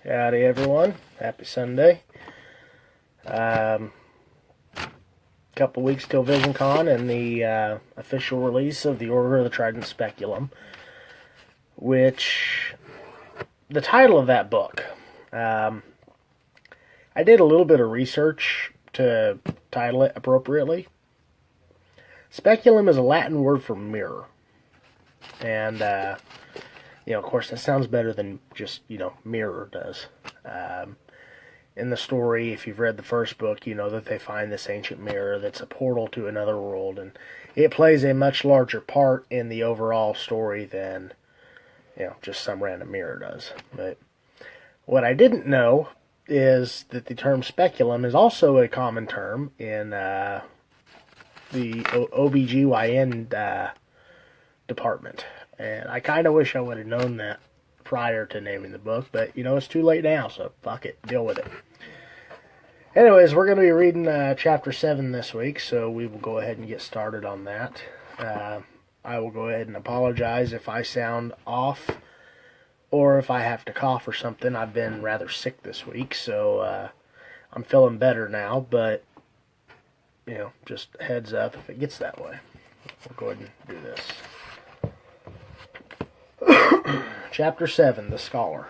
Howdy everyone, happy Sunday. Couple weeks till VisionCon and the official release of the Order of the Trident Speculum, which, the title of that book, I did a little bit of research to title it appropriately. Speculum is a Latin word for mirror, and of course, that sounds better than just, mirror does. In the story, if you've read the first book, you know that they find this ancient mirror that's a portal to another world, and it plays a much larger part in the overall story than, just some random mirror does. But what I didn't know is that the term speculum is also a common term in the OBGYN department. And I kind of wish I would have known that prior to naming the book, but, it's too late now, so fuck it, deal with it. Anyways, we're going to be reading Chapter 7 this week, so we will go ahead and get started on that. I will go ahead and apologize if I sound off, or if I have to cough or something. I've been rather sick this week, so I'm feeling better now, but, just heads up if it gets that way. We'll go ahead and do this. Chapter 7, The Scholar.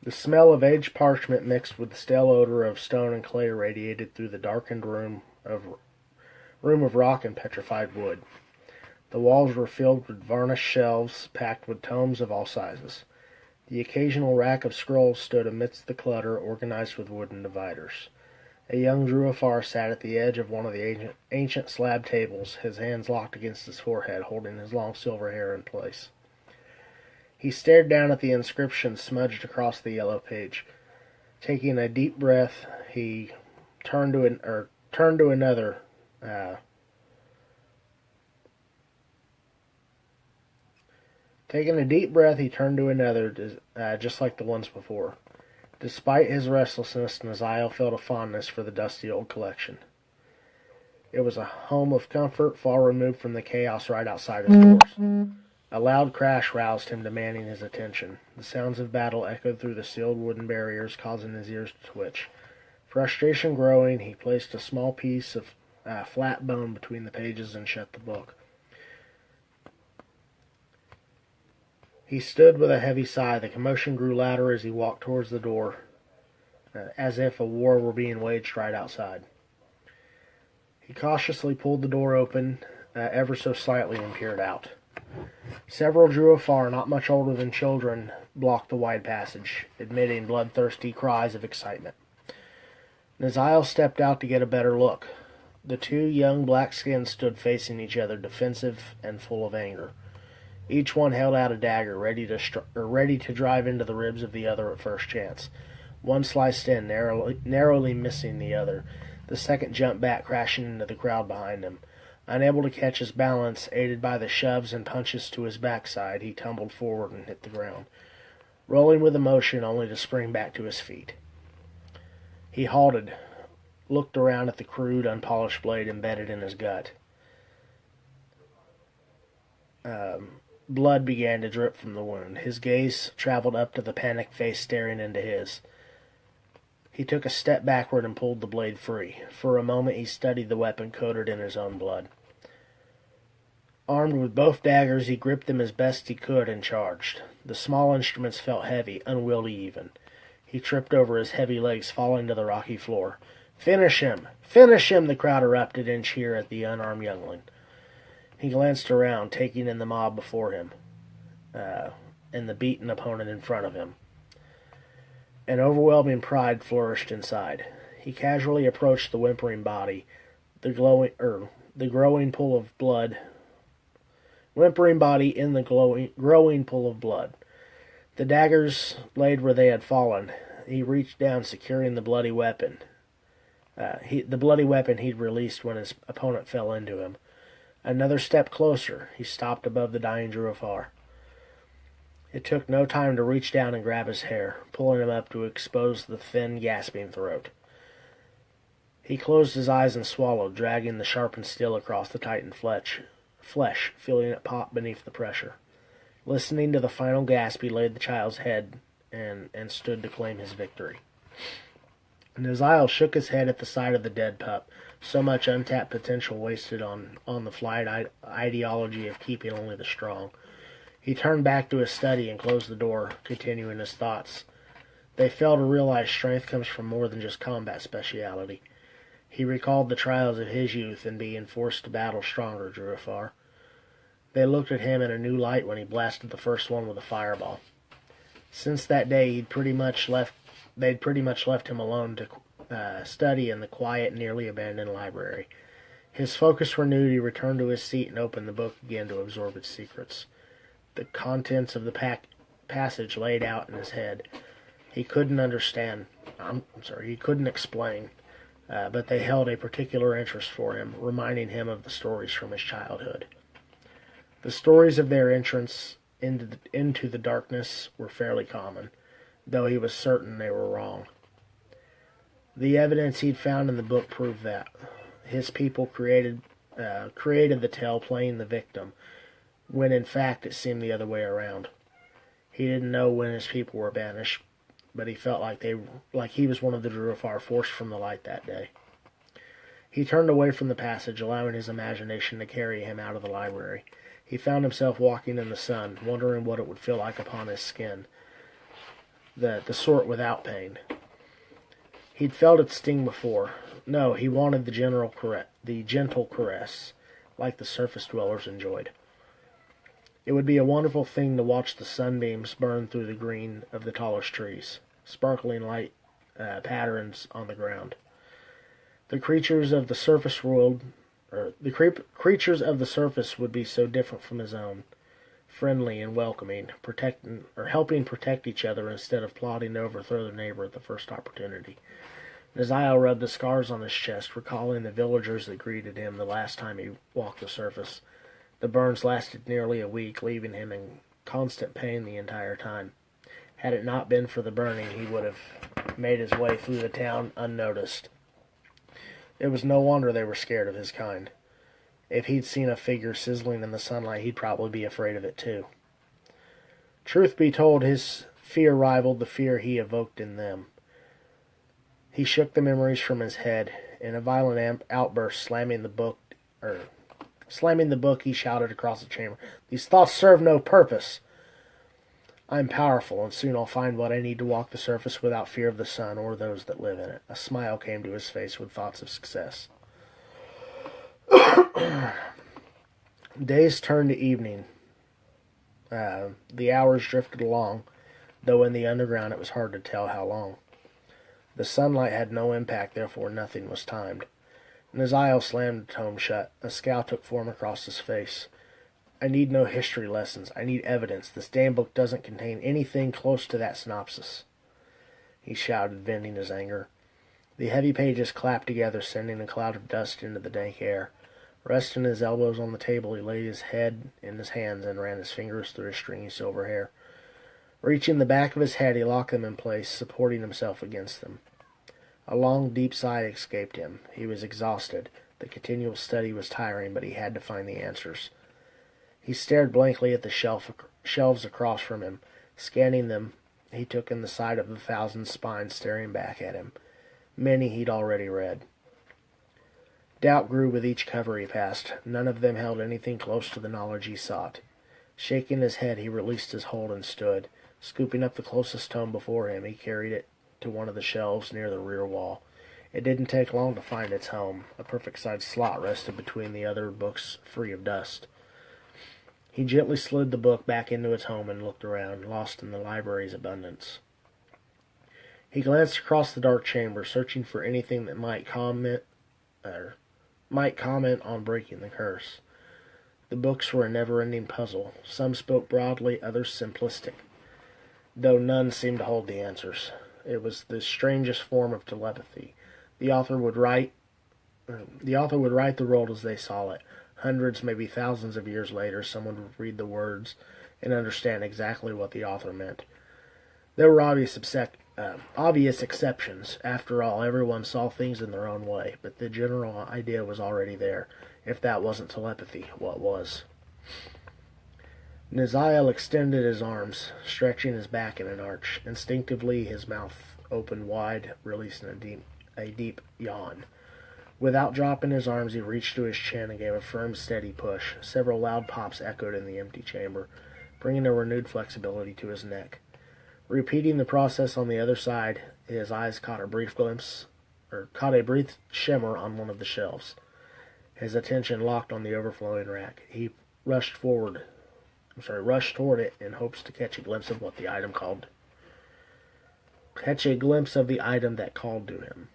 The smell of aged parchment mixed with the stale odor of stone and clay radiated through the darkened room of rock and petrified wood. The walls were filled with varnished shelves packed with tomes of all sizes. The occasional rack of scrolls stood amidst the clutter, organized with wooden dividers. A young Druafar sat at the edge of one of the ancient slab tables, his hands locked against his forehead, holding his long silver hair in place. He stared down at the inscription smudged across the yellow page. Taking a deep breath, he turned to another. Taking a deep breath, he turned to another, just like the ones before. Despite his restlessness, Naziel felt a fondness for the dusty old collection. It was a home of comfort, far removed from the chaos right outside his doors. A loud crash roused him, demanding his attention. The sounds of battle echoed through the sealed wooden barriers, causing his ears to twitch. Frustration growing, he placed a small piece of flat bone between the pages and shut the book. He stood with a heavy sigh. The commotion grew louder as he walked towards the door, as if a war were being waged right outside. He cautiously pulled the door open ever so slightly and peered out. Several Druafar, not much older than children, blocked the wide passage, emitting bloodthirsty cries of excitement. Naziel stepped out to get a better look. The two young black-skins stood facing each other, defensive and full of anger. Each one held out a dagger, ready to drive into the ribs of the other at first chance. One sliced in, narrowly missing the other. The second jumped back, crashing into the crowd behind him. Unable to catch his balance, aided by the shoves and punches to his backside, he tumbled forward and hit the ground, rolling with emotion only to spring back to his feet. He halted, looked around at the crude, unpolished blade embedded in his gut. Blood began to drip from the wound. His gaze traveled up to the panicked face staring into his. He took a step backward and pulled the blade free. For a moment he studied the weapon coated in his own blood. Armed with both daggers, he gripped them as best he could and charged. The small instruments felt heavy, unwieldy even. He tripped over his heavy legs, falling to the rocky floor. "Finish him! Finish him!" the crowd erupted in cheer at the unarmed youngling. He glanced around, taking in the mob before him, and the beaten opponent in front of him. An overwhelming pride flourished inside. He casually approached the whimpering body, the growing pool of blood. Whimpering body in the growing pool of blood. The daggers laid where they had fallen. He reached down, securing the bloody weapon. The bloody weapon he'd released when his opponent fell into him. Another step closer, he stopped above the dying Druafar. It took no time to reach down and grab his hair, pulling him up to expose the thin, gasping throat. He closed his eyes and swallowed, dragging the sharpened steel across the tightened flesh, feeling it pop beneath the pressure. Listening to the final gasp, he laid the child's head and stood to claim his victory. Naziel shook his head at the sight of the dead pup. So much untapped potential wasted on the flight ideology of keeping only the strong. He turned back to his study and closed the door, continuing his thoughts. They failed to realize strength comes from more than just combat speciality. He recalled the trials of his youth and being forced to battle stronger drew afar. They looked at him in a new light when he blasted the first one with a fireball. Since that day, they'd pretty much left him alone to study in the quiet, nearly abandoned library. His focus renewed, he returned to his seat and opened the book again to absorb its secrets. The contents of the passage laid out in his head. He couldn't explain, but they held a particular interest for him, reminding him of the stories from his childhood. The stories of their entrance into the darkness were fairly common, though he was certain they were wrong. The evidence he'd found in the book proved that. His people created the tale playing the victim, when in fact it seemed the other way around. He didn't know when his people were banished, but he felt like he was one of the Druafar forced from the light that day. He turned away from the passage, allowing his imagination to carry him out of the library. He found himself walking in the sun, wondering what it would feel like upon his skin, the sort without pain. He'd felt its sting before. No, he wanted the gentle caress, like the surface dwellers enjoyed. It would be a wonderful thing to watch the sunbeams burn through the green of the tallest trees, sparkling light patterns on the ground. The creatures of the surface would be so different from his own, friendly and welcoming, helping protect each other instead of plotting to overthrow their neighbor at the first opportunity. Naziel rubbed the scars on his chest, recalling the villagers that greeted him the last time he walked the surface. The burns lasted nearly a week, leaving him in constant pain the entire time. Had it not been for the burning, he would have made his way through the town unnoticed. It was no wonder they were scared of his kind. If he'd seen a figure sizzling in the sunlight, he'd probably be afraid of it too. Truth be told, his fear rivaled the fear he evoked in them. He shook the memories from his head. In a violent outburst, slamming the book, he shouted across the chamber, "These thoughts serve no purpose! I'm powerful, and soon I'll find what I need to walk the surface without fear of the sun or those that live in it." A smile came to his face with thoughts of success. Days turned to evening. The hours drifted along, though in the underground it was hard to tell how long. The sunlight had no impact, therefore nothing was timed. Naziel slammed the tome shut. A scowl took form across his face. "I need no history lessons. I need evidence. This damn book doesn't contain anything close to that synopsis," he shouted, venting his anger. The heavy pages clapped together, sending a cloud of dust into the dank air. Resting his elbows on the table, he laid his head in his hands and ran his fingers through his stringy silver hair. Reaching the back of his head, he locked them in place, supporting himself against them. A long, deep sigh escaped him. He was exhausted. The continual study was tiring, but he had to find the answers. He stared blankly at the shelves across from him. Scanning them, he took in the sight of the 1,000 spines staring back at him. Many he'd already read. Doubt grew with each cover he passed. None of them held anything close to the knowledge he sought. Shaking his head, he released his hold and stood. Scooping up the closest tome before him, he carried it to one of the shelves near the rear wall. It didn't take long to find its home. A perfect-sized slot rested between the other books, free of dust. He gently slid the book back into its home and looked around, lost in the library's abundance. He glanced across the dark chamber, searching for anything that might comment on breaking the curse. The books were a never-ending puzzle. Some spoke broadly, others simplistic, though none seemed to hold the answers. It was the strangest form of telepathy. The author would write the world as they saw it. Hundreds, maybe thousands of years later, someone would read the words and understand exactly what the author meant. There were obvious exceptions. After all, everyone saw things in their own way, but the general idea was already there. If that wasn't telepathy, what was? Naziel extended his arms, stretching his back in an arch. Instinctively, his mouth opened wide, releasing a deep yawn. Without dropping his arms, he reached to his chin and gave a firm, steady push. Several loud pops echoed in the empty chamber, bringing a renewed flexibility to his neck. Repeating the process on the other side, his eyes caught a brief shimmer on one of the shelves. His attention locked on the overflowing rack. He rushed toward it in hopes to catch a glimpse of the item that called to him.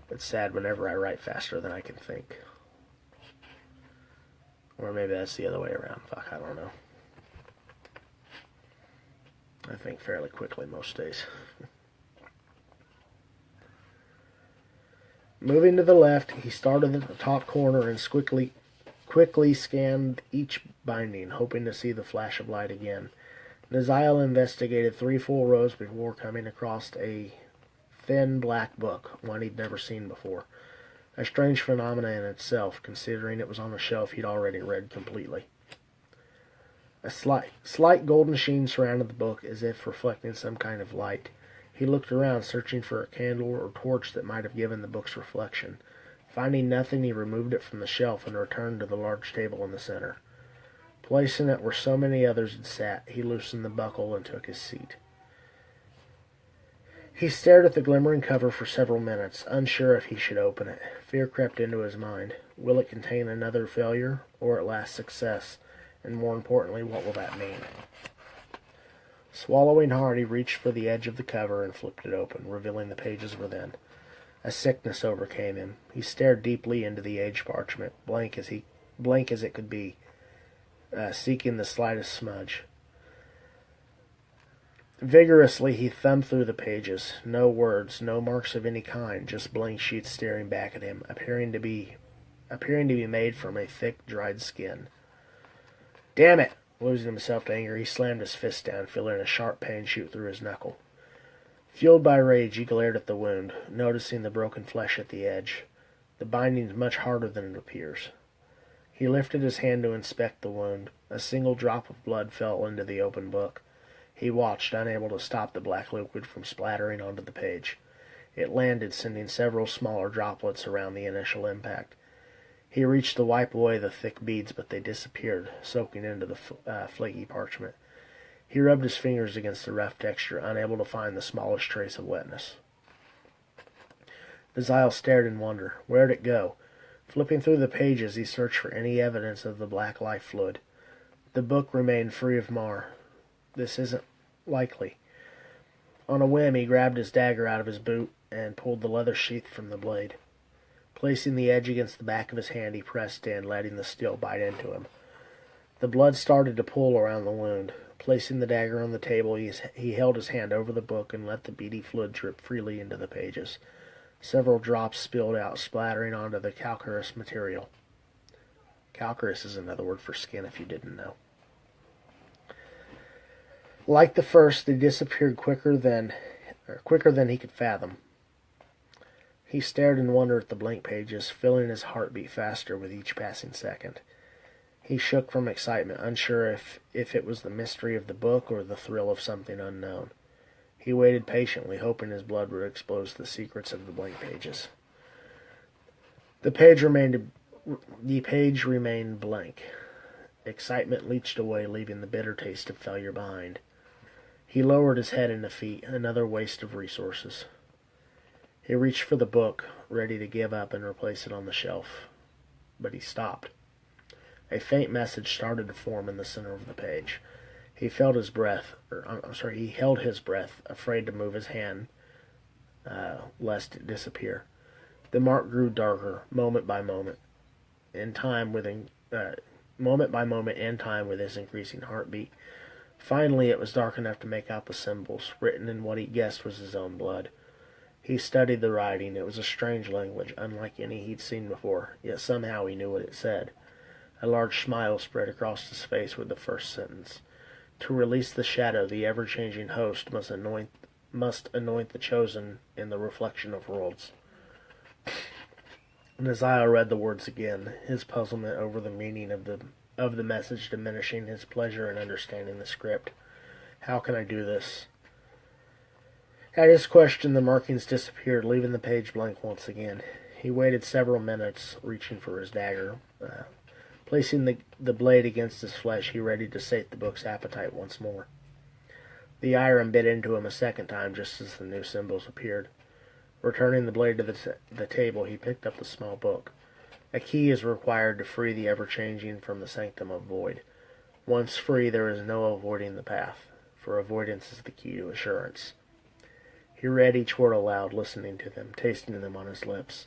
It's sad whenever I write faster than I can think. Or maybe that's the other way around. Fuck, I don't know. I think fairly quickly most days. Moving to the left, he started at the top corner and quickly scanned each binding, hoping to see the flash of light again. Naziel investigated 3 full rows before coming across a thin black book, one he'd never seen before. A strange phenomenon in itself, considering it was on a shelf he'd already read completely. A slight golden sheen surrounded the book, as if reflecting some kind of light. He looked around, searching for a candle or torch that might have given the book's reflection. Finding nothing, he removed it from the shelf and returned to the large table in the center. Placing it where so many others had sat, he loosened the buckle and took his seat. He stared at the glimmering cover for several minutes, unsure if he should open it. Fear crept into his mind. Will it contain another failure, or at last success? And more importantly, what will that mean? Swallowing hard, he reached for the edge of the cover and flipped it open, revealing the pages within. A sickness overcame him. He stared deeply into the aged parchment, blank as it could be, seeking the slightest smudge. Vigorously, he thumbed through the pages. No words, no marks of any kind, just blank sheets staring back at him, appearing to be made from a thick, dried skin. Damn it! Losing himself to anger, he slammed his fist down, feeling a sharp pain shoot through his knuckle. Fueled by rage, he glared at the wound, noticing the broken flesh at the edge. The binding's much harder than it appears. He lifted his hand to inspect the wound. A single drop of blood fell into the open book. He watched, unable to stop the black liquid from splattering onto the page. It landed, sending several smaller droplets around the initial impact. He reached to wipe away the thick beads, but they disappeared, soaking into the flaky parchment. He rubbed his fingers against the rough texture, unable to find the smallest trace of wetness. Naziel stared in wonder. Where'd it go? Flipping through the pages, he searched for any evidence of the black life fluid. The book remained free of mar. This isn't likely. On a whim, he grabbed his dagger out of his boot and pulled the leather sheath from the blade. Placing the edge against the back of his hand, he pressed in, letting the steel bite into him. The blood started to pool around the wound. Placing the dagger on the table, he held his hand over the book and let the beady fluid drip freely into the pages. Several drops spilled out, splattering onto the calcareous material. Calcareous is another word for skin, if you didn't know. Like the first, they disappeared quicker than he could fathom. He stared in wonder at the blank pages, feeling his heart beat faster with each passing second. He shook from excitement, unsure if it was the mystery of the book or the thrill of something unknown. He waited patiently, hoping his blood would expose the secrets of the blank pages. The page remained blank. Excitement leached away, leaving the bitter taste of failure behind. He lowered his head and defeat, another waste of resources. He reached for the book, ready to give up and replace it on the shelf. But he stopped. A faint message started to form in the center of the page. He held his breath, afraid to move his hand, lest it disappear. The mark grew darker, moment by moment, in time with his increasing heartbeat. Finally, it was dark enough to make out the symbols, written in what he guessed was his own blood. He studied the writing. It was a strange language, unlike any he'd seen before, yet somehow he knew what it said. A large smile spread across his face with the first sentence. To release the shadow, the ever-changing host must anoint the chosen in the reflection of worlds. Naziel read the words again, his puzzlement over the meaning of the of the message diminishing his pleasure in understanding the script. How can I do this? At his question, the markings disappeared, leaving the page blank once again. He waited several minutes, reaching for his dagger. Placing the blade against his flesh, he readied to sate the book's appetite once more. The iron bit into him a second time just as the new symbols appeared. Returning the blade to the table, he picked up the small book. A key is required to free the ever-changing from the sanctum of void. Once free, there is no avoiding the path, for avoidance is the key to assurance. He read each word aloud, listening to them, tasting them on his lips.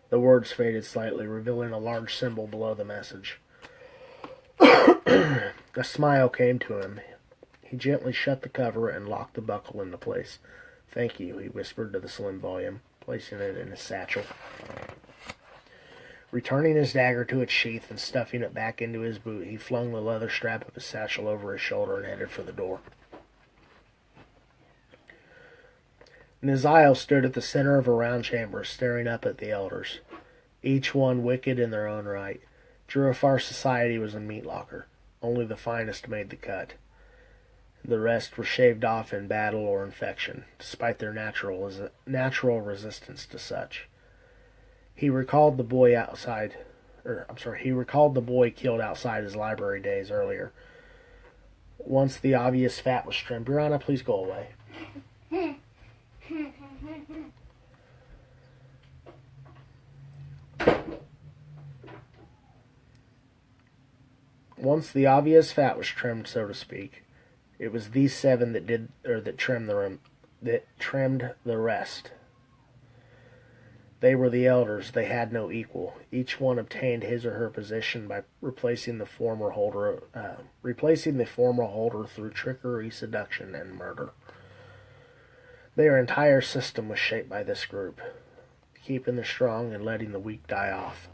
The words faded slightly, revealing a large symbol below the message. A smile came to him. He gently shut the cover and locked the buckle into place. "Thank you," he whispered to the slim volume, placing it in his satchel. Returning his dagger to its sheath and stuffing it back into his boot, he flung the leather strap of his satchel over his shoulder and headed for the door. Naziel stood at the center of a round chamber, staring up at the elders, each one wicked in their own right. Jurufar society was a meat locker. Only the finest made the cut. The rest were shaved off in battle or infection, despite their natural resistance to such. He recalled the boy killed outside his library days earlier. Once the obvious fat was trimmed. Brianna, please go away. Once the obvious fat was trimmed, so to speak, it was these seven that trimmed the rest. They were the elders. They had no equal. Each one obtained his or her position by replacing the former holder through trickery, seduction, and murder. Their entire system was shaped by this group, keeping the strong and letting the weak die off.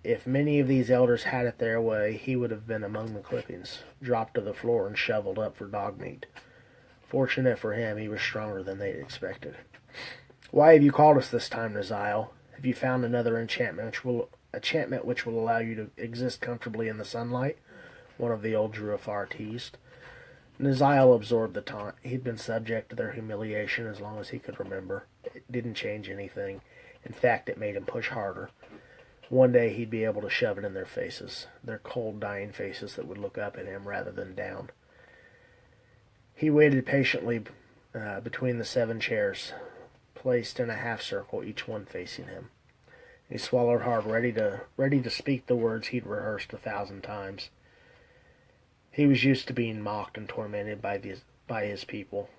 If many of these elders had it their way, he would have been among the clippings, dropped to the floor and shoveled up for dog meat. Fortunate for him, he was stronger than they'd expected. "Why have you called us this time, Naziel? Have you found another enchantment which will allow you to exist comfortably in the sunlight?" one of the old Jurufar teased. Naziel absorbed the taunt. He'd been subject to their humiliation as long as he could remember. It didn't change anything. In fact, it made him push harder. One day he'd be able to shove it in their faces, their cold, dying faces that would look up at him rather than down. He waited patiently between the 7 chairs, placed in a half circle, each one facing him. He swallowed hard, ready to speak the words he'd rehearsed 1,000 times. He was used to being mocked and tormented by his people.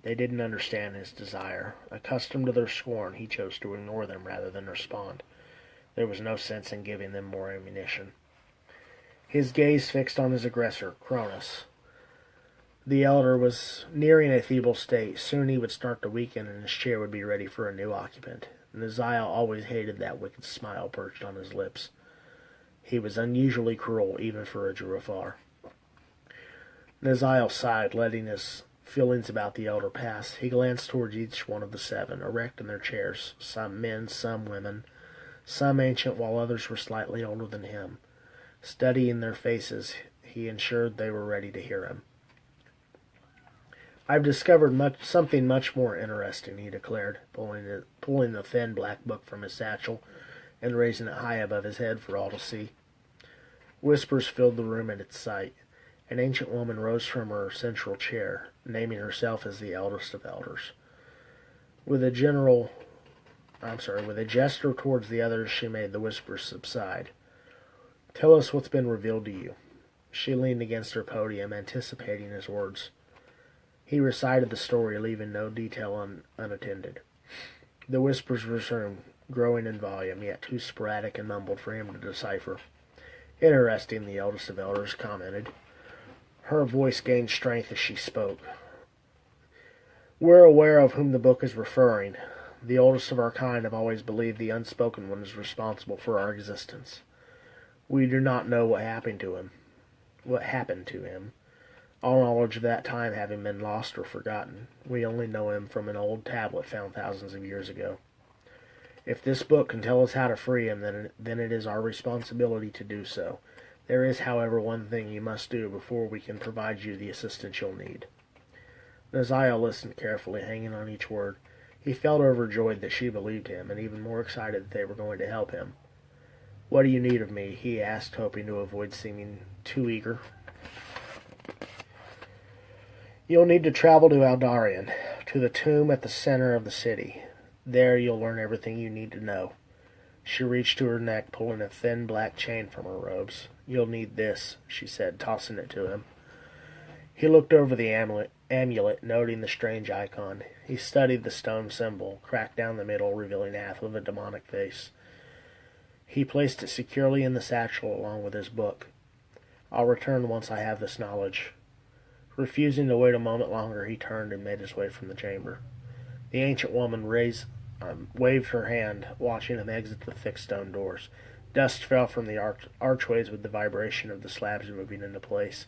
They didn't understand his desire. Accustomed to their scorn, he chose to ignore them rather than respond. There was no sense in giving them more ammunition. His gaze fixed on his aggressor, Cronus. The elder was nearing a feeble state. Soon he would start to weaken, and his chair would be ready for a new occupant. Naziel always hated that wicked smile perched on his lips. He was unusually cruel, even for a Jurufar. Naziel sighed, letting his feelings about the elder pass. He glanced towards each one of the 7, erect in their chairs, some men, some women, some ancient, while others were slightly older than him. Studying their faces, he ensured they were ready to hear him. "I've discovered something much more interesting," he declared, pulling the thin black book from his satchel and raising it high above his head for all to see. Whispers filled the room at its sight. An ancient woman rose from her central chair, naming herself as the eldest of elders. With a gesture towards the others, she made the whispers subside. "Tell us what's been revealed to you." She leaned against her podium, anticipating his words. He recited the story, leaving no detail unattended. The whispers resumed, growing in volume, yet too sporadic and mumbled for him to decipher. "Interesting," the eldest of elders commented. Her voice gained strength as she spoke. "We're aware of whom the book is referring. The oldest of our kind have always believed the unspoken one is responsible for our existence. We do not know what happened to him. All knowledge of that time having been lost or forgotten. We only know him from an old tablet found thousands of years ago. If this book can tell us how to free him, then it is our responsibility to do so. There is, however, one thing you must do before we can provide you the assistance you'll need." Naziel listened carefully, hanging on each word. He felt overjoyed that she believed him, and even more excited that they were going to help him. "What do you need of me?" he asked, hoping to avoid seeming too eager. "You'll need to travel to Aldarion, to the tomb at the center of the city. There you'll learn everything you need to know." She reached to her neck, pulling a thin black chain from her robes. "You'll need this," she said, tossing it to him. He looked over the amulet, noting the strange icon. He studied the stone symbol, cracked down the middle, revealing half of a demonic face. He placed it securely in the satchel along with his book. "I'll return once I have this knowledge." Refusing to wait a moment longer, he turned and made his way from the chamber. The ancient woman waved her hand, watching him exit the thick stone doors. Dust fell from the archways with the vibration of the slabs moving into place.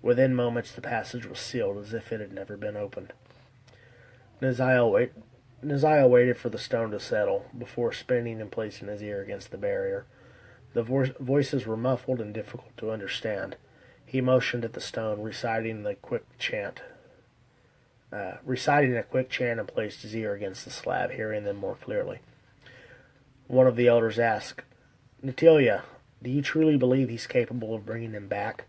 Within moments, the passage was sealed as if it had never been opened. Naziel waited for the stone to settle before spinning and placing his ear against the barrier. The voices were muffled and difficult to understand. He motioned at the stone, reciting a quick chant, and placed his ear against the slab, hearing them more clearly. One of the elders asked, "Natalia, do you truly believe he's capable of bringing him back?"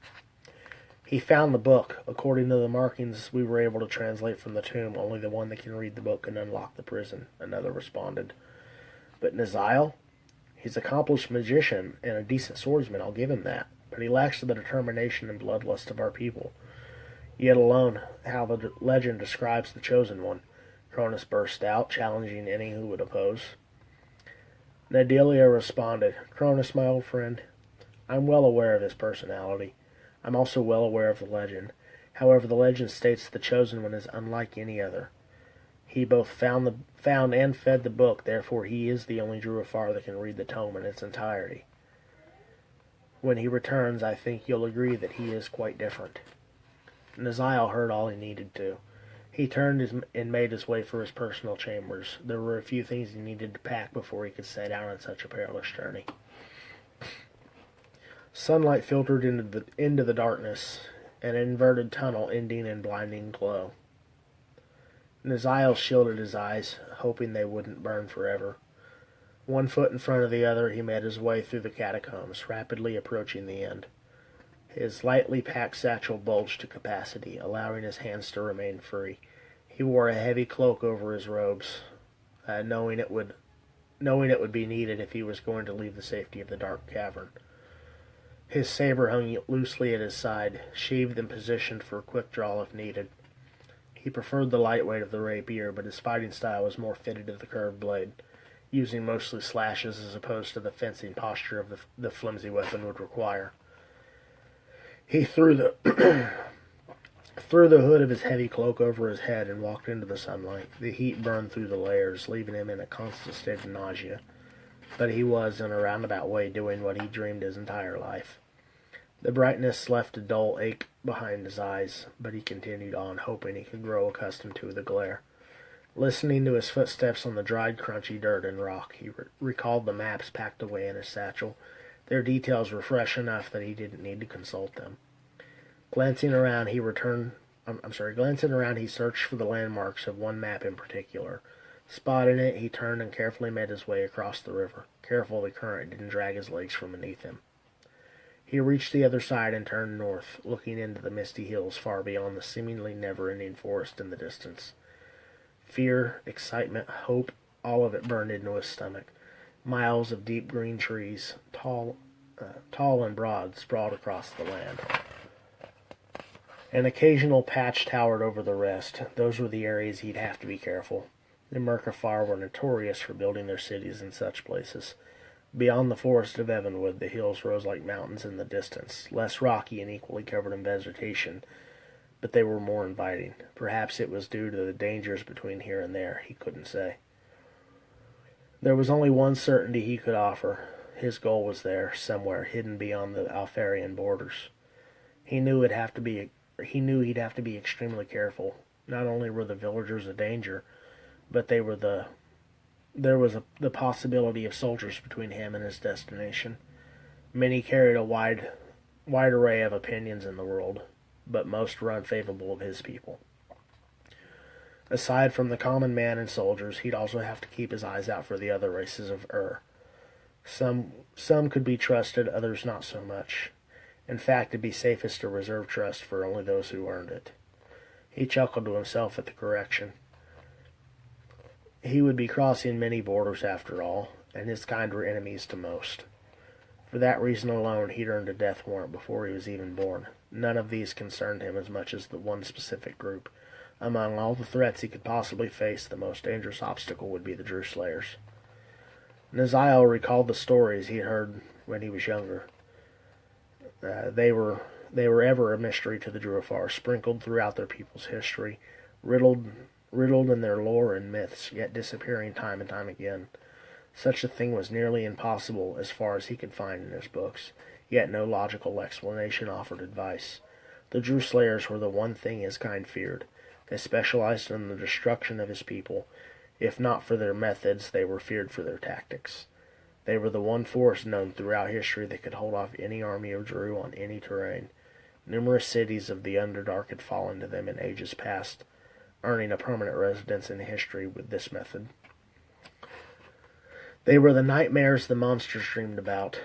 "He found the book. According to the markings we were able to translate from the tomb, only the one that can read the book can unlock the prison," another responded. "But Naziel? He's an accomplished magician and a decent swordsman, I'll give him that. But he lacks the determination and bloodlust of our people. Yet alone, how the legend describes the Chosen One," Cronus burst out, challenging any who would oppose. Natalia responded, "Cronus, my old friend, I'm well aware of his personality. I'm also well aware of the legend. However, the legend states that the Chosen One is unlike any other. He both found and fed the book, therefore he is the only Druafar that can read the tome in its entirety. When he returns, I think you'll agree that he is quite different." Naziel heard all he needed to. He turned and made his way for his personal chambers. There were a few things he needed to pack before he could set out on such a perilous journey. Sunlight filtered into the darkness, an inverted tunnel ending in blinding glow. Naziel shielded his eyes, hoping they wouldn't burn forever. One foot in front of the other, he made his way through the catacombs, rapidly approaching the end. His lightly packed satchel bulged to capacity, allowing his hands to remain free. He wore a heavy cloak over his robes, knowing it would be needed if he was going to leave the safety of the dark cavern. His saber hung loosely at his side, sheathed and positioned for a quick draw if needed. He preferred the lightweight of the rapier, but his fighting style was more fitted to the curved blade, using mostly slashes as opposed to the fencing posture of the flimsy weapon would require. He threw the hood of his heavy cloak over his head and walked into the sunlight. The heat burned through the layers, leaving him in a constant state of nausea. But he was, in a roundabout way, doing what he dreamed his entire life. The brightness left a dull ache behind his eyes, but he continued on, hoping he could grow accustomed to the glare. Listening to his footsteps on the dried, crunchy dirt and rock, he recalled the maps packed away in his satchel. Their details were fresh enough that he didn't need to consult them. Glancing around, he searched for the landmarks of one map in particular. Spotting it, he turned and carefully made his way across the river, careful the current didn't drag his legs from beneath him. He reached the other side and turned north, looking into the misty hills far beyond the seemingly never-ending forest in the distance. Fear, excitement, hope, all of it burned into his stomach. Miles of deep green trees, tall and broad, sprawled across the land. An occasional patch towered over the rest. Those were the areas he'd have to be careful. The Merkafar were notorious for building their cities in such places. Beyond the forest of Evanwood, the hills rose like mountains in the distance, less rocky and equally covered in vegetation, but they were more inviting. Perhaps it was due to the dangers between here and there, he couldn't say. There was only one certainty he could offer. His goal was there, somewhere, hidden beyond the Alfarian borders. He knew he'd have to be extremely careful. Not only were the villagers a danger, but there was the possibility of soldiers between him and his destination. Many carried a wide wide array of opinions in the world, but most were unfavorable of his people. Aside from the common man and soldiers, he'd also have to keep his eyes out for the other races of Some could be trusted, others not so much. In fact, it'd be safest to reserve trust for only those who earned it. He chuckled to himself at the correction. He would be crossing many borders after all, and his kind were enemies to most. For that reason alone, he'd earned a death warrant before he was even born. None of these concerned him as much as the one specific group. Among all the threats he could possibly face, the most dangerous obstacle would be the Drew Slayers. Naziel recalled the stories he had heard when he was younger. They were ever a mystery to the Druafar, sprinkled throughout their people's history, riddled in their lore and myths, yet disappearing time and time again. Such a thing was nearly impossible as far as he could find in his books, yet no logical explanation offered advice. The Drew Slayers were the one thing his kind feared. They specialized in the destruction of his people. If not for their methods, they were feared for their tactics. They were the one force known throughout history that could hold off any army of Drew on any terrain. Numerous cities of the Underdark had fallen to them in ages past, earning a permanent residence in history with this method. They were the nightmares the monsters dreamed about,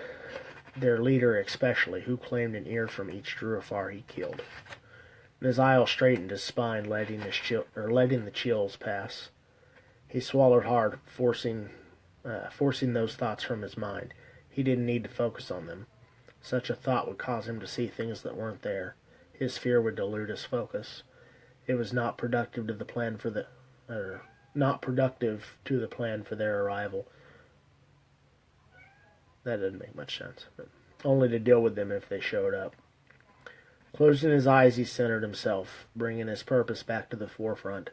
their leader especially, who claimed an ear from each Druafar he killed. Naziel straightened his spine, letting the chills pass. He swallowed hard, forcing those thoughts from his mind. He didn't need to focus on them. Such a thought would cause him to see things that weren't there. His fear would dilute his focus. It was not productive to the plan for their arrival. That doesn't make much sense, but only to deal with them if they showed up. Closing his eyes, he centered himself, bringing his purpose back to the forefront.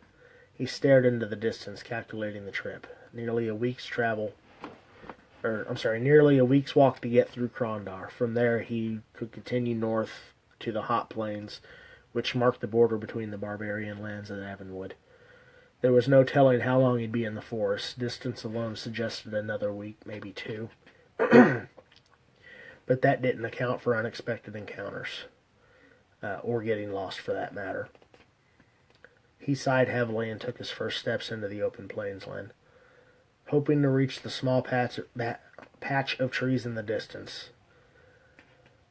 He stared into the distance, calculating the trip. Nearly a week's walk to get through Krondar. From there, he could continue north to the hot plains, which marked the border between the barbarian lands and Avonwood. There was no telling how long he'd be in the forest. Distance alone suggested another week, maybe 2. But that didn't account for unexpected encounters, or getting lost for that matter. He sighed heavily and took his first steps into the open plainsland, hoping to reach the small patch of trees in the distance.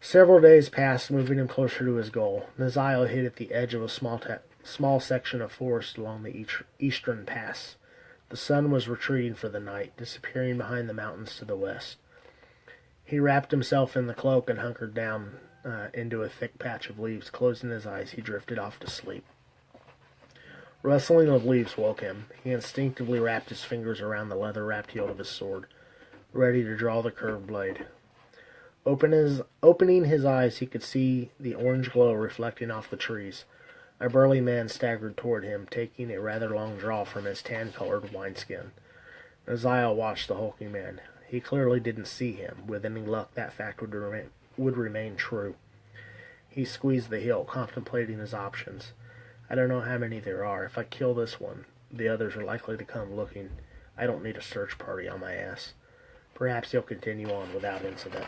Several days passed, moving him closer to his goal. Naziel hid at the edge of a small section of forest along the eastern pass. The sun was retreating for the night, disappearing behind the mountains to the west. He wrapped himself in the cloak and hunkered down into a thick patch of leaves. Closing his eyes, he drifted off to sleep. Rustling of leaves woke him. He instinctively wrapped his fingers around the leather-wrapped hilt of his sword, ready to draw the curved blade. Opening his eyes, he could see the orange glow reflecting off the trees. A burly man staggered toward him, taking a rather long draw from his tan-colored wineskin. Naziel watched the hulking man. He clearly didn't see him. With any luck, that fact would remain true. He squeezed the hilt, contemplating his options. I don't know how many there are. If I kill this one, the others are likely to come looking. I don't need a search party on my ass. Perhaps he'll continue on without incident.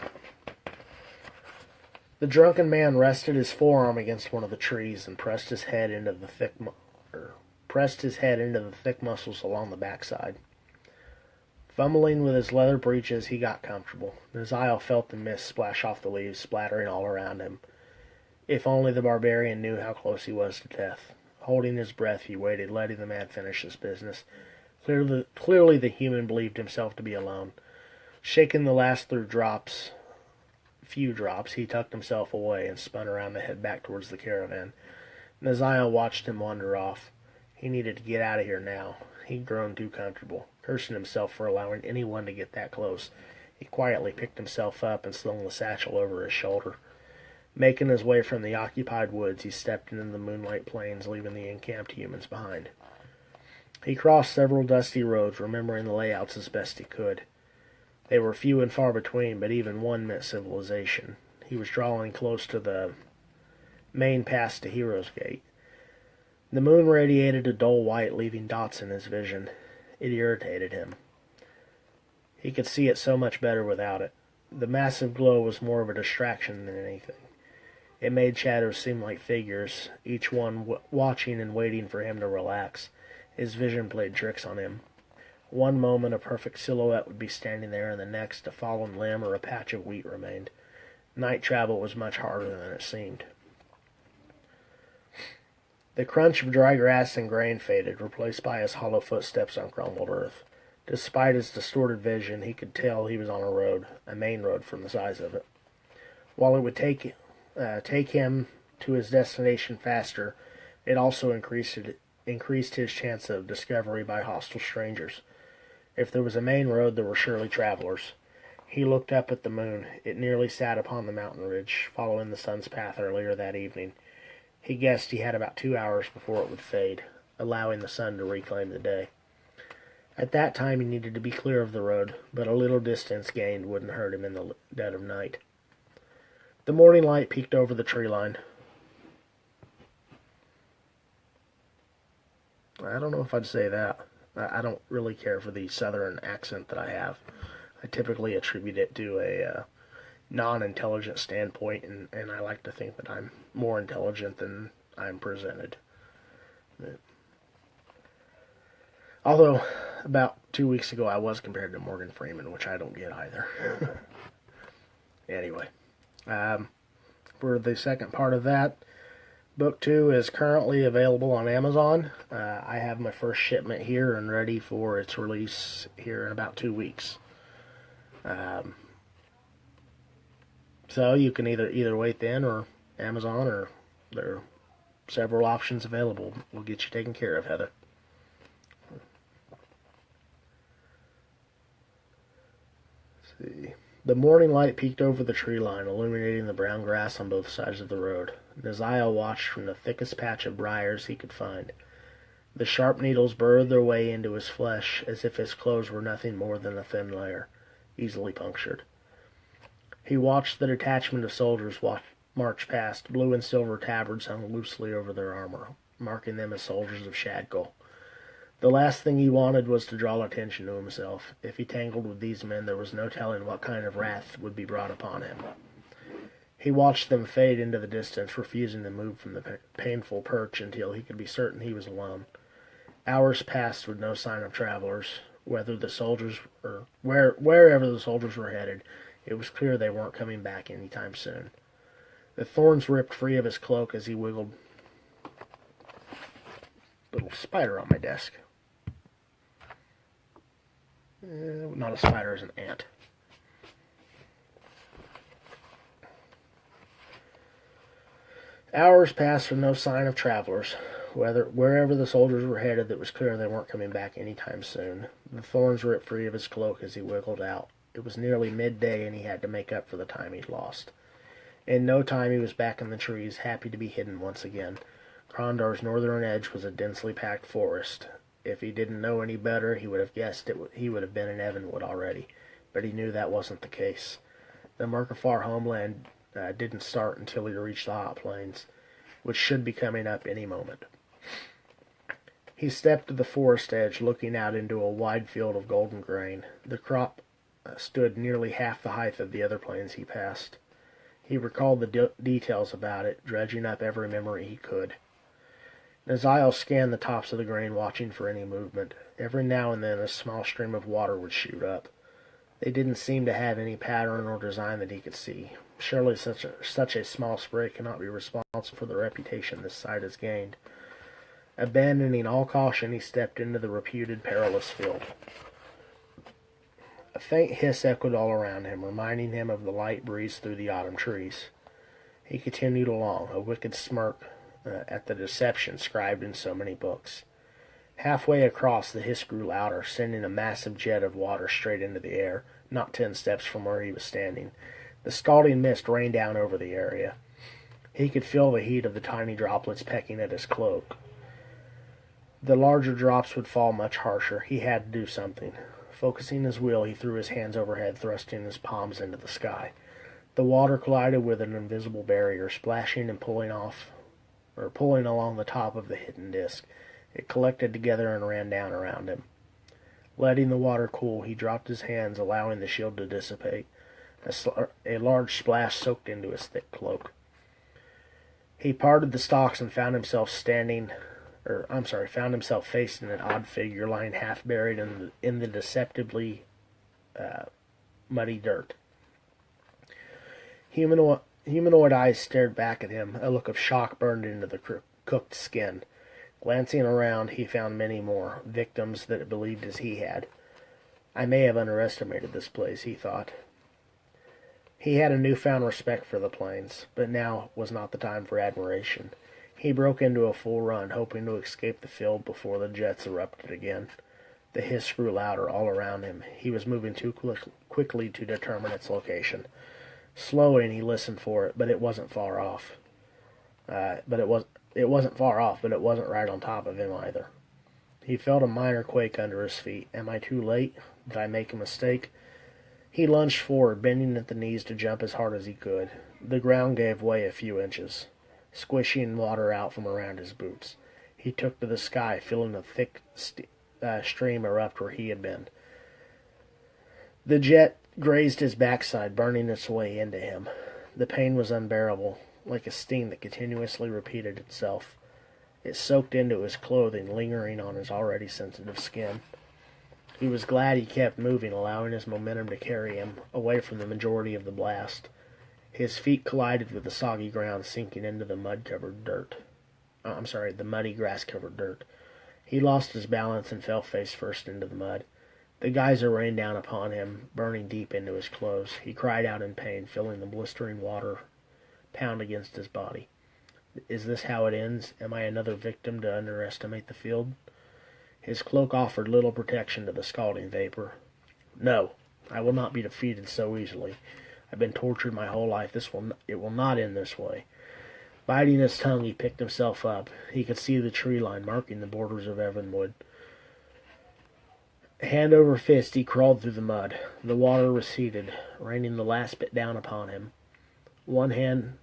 The drunken man rested his forearm against one of the trees and pressed his head into the thick muscles along the backside. Fumbling with his leather breeches, he got comfortable. Naziel felt the mist splash off the leaves, splattering all around him. If only the barbarian knew how close he was to death. Holding his breath, he waited, letting the man finish his business. Clearly the human believed himself to be alone. Shaking the last few drops, he tucked himself away and spun around to head back towards the caravan. Naziel watched him wander off. He needed to get out of here now. He'd grown too comfortable, cursing himself for allowing anyone to get that close. He quietly picked himself up and slung the satchel over his shoulder. Making his way from the occupied woods, he stepped into the moonlight plains, leaving the encamped humans behind. He crossed several dusty roads, remembering the layouts as best he could. They were few and far between, but even one meant civilization. He was drawing close to the main pass to Hero's Gate. The moon radiated a dull white, leaving dots in his vision. It irritated him. He could see it so much better without it. The massive glow was more of a distraction than anything. It made shadows seem like figures, each one watching and waiting for him to relax. His vision played tricks on him. One moment a perfect silhouette would be standing there, and the next a fallen limb or a patch of wheat remained. Night travel was much harder than it seemed. The crunch of dry grass and grain faded, replaced by his hollow footsteps on crumbled earth. Despite his distorted vision, he could tell he was on a road, a main road from the size of it. While it would take him to his destination faster, it also increased his chance of discovery by hostile strangers. If there was a main road, there were surely travelers. He looked up at the moon. It nearly sat upon the mountain ridge, following the sun's path earlier that evening. He guessed he had about 2 hours before it would fade, allowing the sun to reclaim the day. At that time he needed to be clear of the road, but a little distance gained wouldn't hurt him in the dead of night. The morning light peeked over the tree line. I don't know if I'd say that. I don't really care for the southern accent that I have. I typically attribute it to a non-intelligent standpoint, and I like to think that I'm more intelligent than I'm presented. Although, about 2 weeks ago I was compared to Morgan Freeman, which I don't get either. Anyway, for the second part of that, Book 2 is currently available on Amazon. I have my first shipment here and ready for its release here in about 2 weeks. So you can either wait then or Amazon, or there are several options available. We'll get you taken care of, Heather. Let's see. The morning light peeked over the tree line, illuminating the brown grass on both sides of the road. Naziel watched from the thickest patch of briars he could find. The sharp needles burrowed their way into his flesh, as if his clothes were nothing more than a thin layer, easily punctured. He watched the detachment of soldiers march past. Blue and silver tabards hung loosely over their armor, marking them as soldiers of Shadkull. The last thing he wanted was to draw attention to himself. If he tangled with these men, there was no telling what kind of wrath would be brought upon him. He watched them fade into the distance, refusing to move from the painful perch until he could be certain he was alone. Hours passed with no sign of travelers. Wherever the soldiers were headed, it was clear they weren't coming back any time soon. The thorns ripped free of his cloak as he wiggled. Little spider on my desk. Not a spider, it's an ant. Hours passed with no sign of travelers. Wherever the soldiers were headed, it was clear they weren't coming back any time soon. The thorns ripped free of his cloak as he wiggled out. It was nearly midday, and he had to make up for the time he'd lost. In no time he was back in the trees, happy to be hidden once again. Krondar's northern edge was a densely packed forest. If he didn't know any better, he would have guessed he would have been in Evanwood already, but he knew that wasn't the case. The Merkafar homeland didn't start until he reached the hot plains, which should be coming up any moment. He stepped to the forest edge, looking out into a wide field of golden grain. The crop stood nearly half the height of the other plains he passed. He recalled the details about it, dredging up every memory he could. Naziel scanned the tops of the grain, watching for any movement. Every now and then a small stream of water would shoot up. They didn't seem to have any pattern or design that he could see. Surely such a small spray cannot be responsible for the reputation this site has gained. Abandoning all caution, he stepped into the reputed perilous field. A faint hiss echoed all around him, reminding him of the light breeze through the autumn trees. He continued along, a wicked smirk at the deception scribed in so many books. Halfway across, the hiss grew louder, sending a massive jet of water straight into the air, not 10 steps from where he was standing. The scalding mist rained down over the area. He could feel the heat of the tiny droplets pecking at his cloak. The larger drops would fall much harsher. He had to do something. Focusing his will, he threw his hands overhead, thrusting his palms into the sky. The water collided with an invisible barrier, splashing and pulling along the top of the hidden disk. It collected together and ran down around him. Letting the water cool, he dropped his hands, allowing the shield to dissipate. A large splash soaked into his thick cloak. He parted the stalks and found himself facing an odd figure lying half buried in the deceptively muddy dirt. Humanoid eyes stared back at him. A look of shock burned into the cooked skin. Glancing around, he found many more, victims that believed as he had. I may have underestimated this place, he thought. He had a newfound respect for the plains, but now was not the time for admiration. He broke into a full run, hoping to escape the field before the jets erupted again. The hiss grew louder all around him. He was moving too quickly to determine its location. Slowing, he listened for it, but it wasn't far off. It wasn't far off, but it wasn't right on top of him either. He felt a minor quake under his feet. Am I too late? Did I make a mistake? He lunged forward, bending at the knees to jump as hard as he could. The ground gave way a few inches, squishing water out from around his boots. He took to the sky, feeling a thick stream erupt where he had been. The jet grazed his backside, burning its way into him. The pain was unbearable, like a sting that continuously repeated itself. It soaked into his clothing, lingering on his already sensitive skin. He was glad he kept moving, allowing his momentum to carry him away from the majority of the blast. His feet collided with the soggy ground, sinking into the the muddy grass-covered dirt. He lost his balance and fell face first into the mud. The geyser rained down upon him, burning deep into his clothes. He cried out in pain, feeling the blistering water pound against his body. Is this how it ends? Am I another victim to underestimate the field? His cloak offered little protection to the scalding vapor. No, I will not be defeated so easily. I've been tortured my whole life. It will not end this way. Biting his tongue, he picked himself up. He could see the tree line marking the borders of Evanwood. Hand over fist, he crawled through the mud. The water receded, raining the last bit down upon him. On hand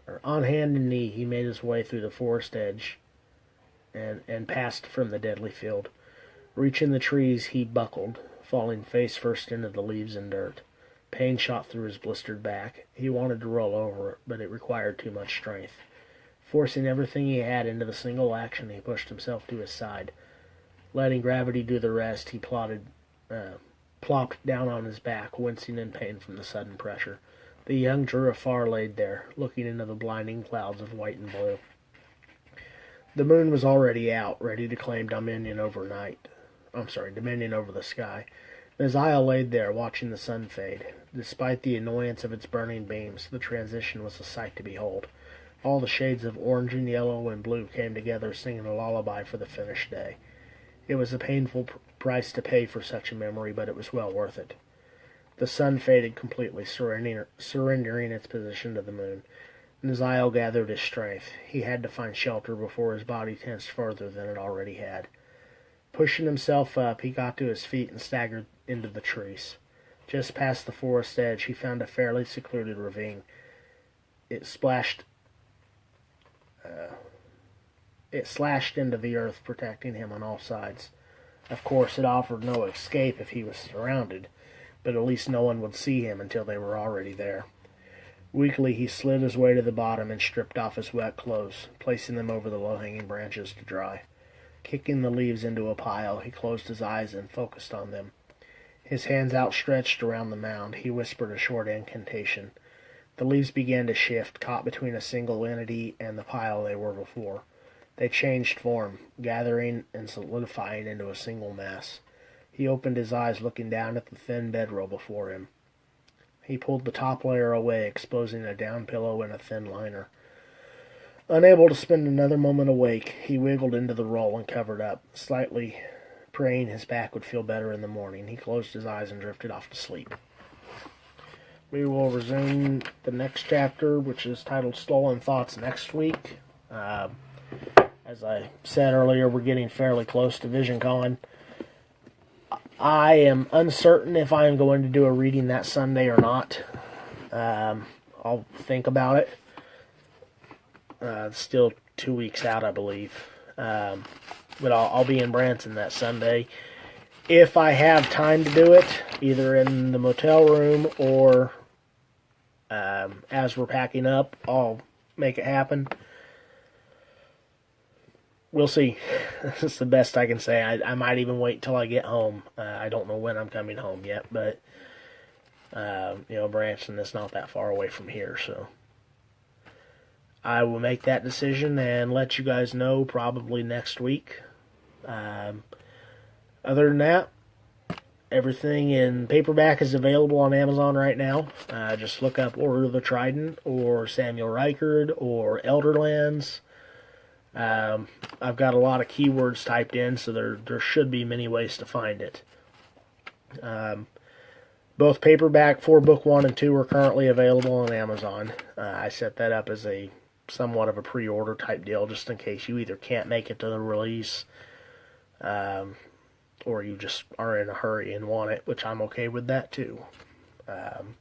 and knee, he made his way through the forest edge and passed from the deadly field. Reaching the trees, he buckled, falling face first into the leaves and dirt. Pain shot through his blistered back. He wanted to roll over, but it required too much strength. Forcing everything he had into the single action, he pushed himself to his side. Letting gravity do the rest, he plopped down on his back, wincing in pain from the sudden pressure. The young Jurafar laid there, looking into the blinding clouds of white and blue. The moon was already out, ready to claim dominion over the sky. Naziel laid there, watching the sun fade. Despite the annoyance of its burning beams, the transition was a sight to behold. All the shades of orange and yellow and blue came together, singing a lullaby for the finished day. It was a painful price to pay for such a memory, but it was well worth it. The sun faded completely, surrendering its position to the moon. Naziel gathered his strength. He had to find shelter before his body tensed further than it already had. Pushing himself up, he got to his feet and staggered into the trees. Just past the forest edge, he found a fairly secluded ravine. It slashed into the earth, protecting him on all sides. Of course, it offered no escape if he was surrounded, but at least no one would see him until they were already there. Weakly, he slid his way to the bottom and stripped off his wet clothes, placing them over the low-hanging branches to dry. Kicking the leaves into a pile, he closed his eyes and focused on them. His hands outstretched around the mound, he whispered a short incantation. The leaves began to shift, caught between a single entity and the pile they were before. They changed form, gathering and solidifying into a single mass. He opened his eyes, looking down at the thin bedroll before him. He pulled the top layer away, exposing a down pillow and a thin liner. Unable to spend another moment awake, he wiggled into the roll and covered up, slightly praying his back would feel better in the morning. He closed his eyes and drifted off to sleep. We will resume the next chapter, which is titled Stolen Thoughts, next week. As I said earlier, we're getting fairly close to VisionCon. I am uncertain if I am going to do a reading that Sunday or not. I'll think about it. It's still 2 weeks out, I believe. But I'll be in Branson that Sunday. If I have time to do it, either in the motel room or as we're packing up, I'll make it happen. we'll see. That's the best I can say. I might even wait till I get home. I don't know when I'm coming home yet, but Branson is not that far away from here, so I will make that decision and let you guys know probably next week. Other than that, everything in paperback is available on Amazon right now. Just look up Order of the Trident or Samuel Reichard or Elderlands. I've got a lot of keywords typed in, so there should be many ways to find it. Both paperback for book 1 and 2 are currently available on Amazon. I set that up as a somewhat of a pre-order type deal, just in case you either can't make it to the release, or you just are in a hurry and want it, which I'm okay with that too. And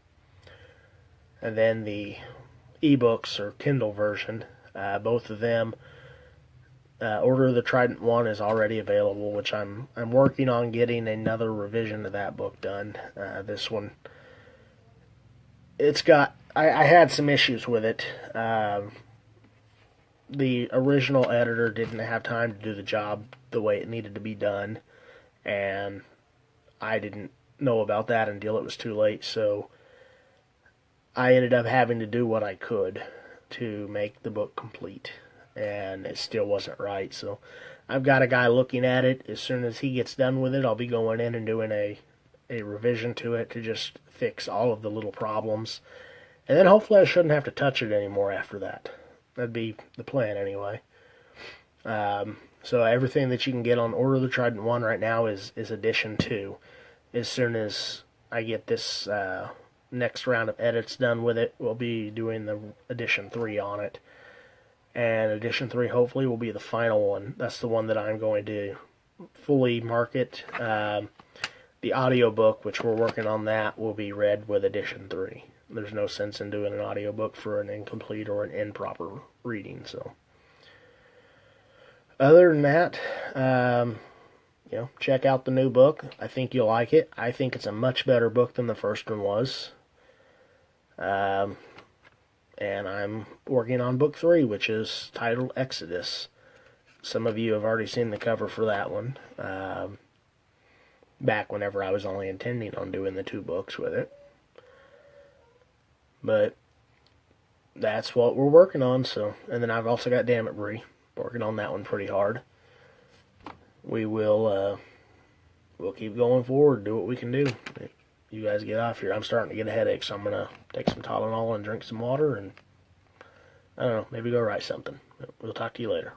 then the ebooks or Kindle version, both of them, Order of the Trident 1 is already available, which I'm working on getting another revision of that book done. This one, I had some issues with it. The original editor didn't have time to do the job the way it needed to be done, and I didn't know about that until it was too late, so I ended up having to do what I could to make the book complete, and it still wasn't right, so I've got a guy looking at it. As soon as he gets done with it, I'll be going in and doing a revision to it to just fix all of the little problems, and then hopefully I shouldn't have to touch it anymore after that. That'd be the plan anyway. So everything that you can get on Order of the Trident 1 right now is Edition 2. As soon as I get this next round of edits done with it, we'll be doing the Edition 3 on it. And Edition 3 hopefully will be the final one. That's the one that I'm going to fully market. The audiobook, which we're working on that, will be read with Edition 3. There's no sense in doing an audiobook for an incomplete or an improper reading. So, other than that, check out the new book. I think you'll like it. I think it's a much better book than the first one was. And I'm working on book 3, which is titled Exodus. Some of you have already seen the cover for that one. Back whenever I was only intending on doing the 2 books with it. But that's what we're working on. So, and then I've also got Damn It Bree, working on that one pretty hard. We'll keep going forward, do what we can do. You guys get off here. I'm starting to get a headache, so I'm gonna take some Tylenol and drink some water, and I don't know, maybe go write something. We'll talk to you later.